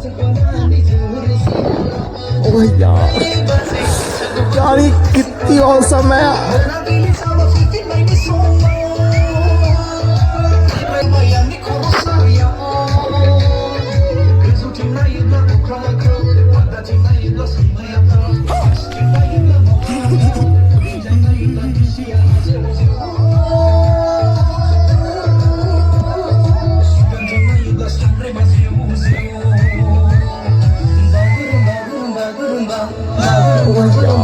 ओह यार, यार ये कितनी औसम है यार। Oh my God.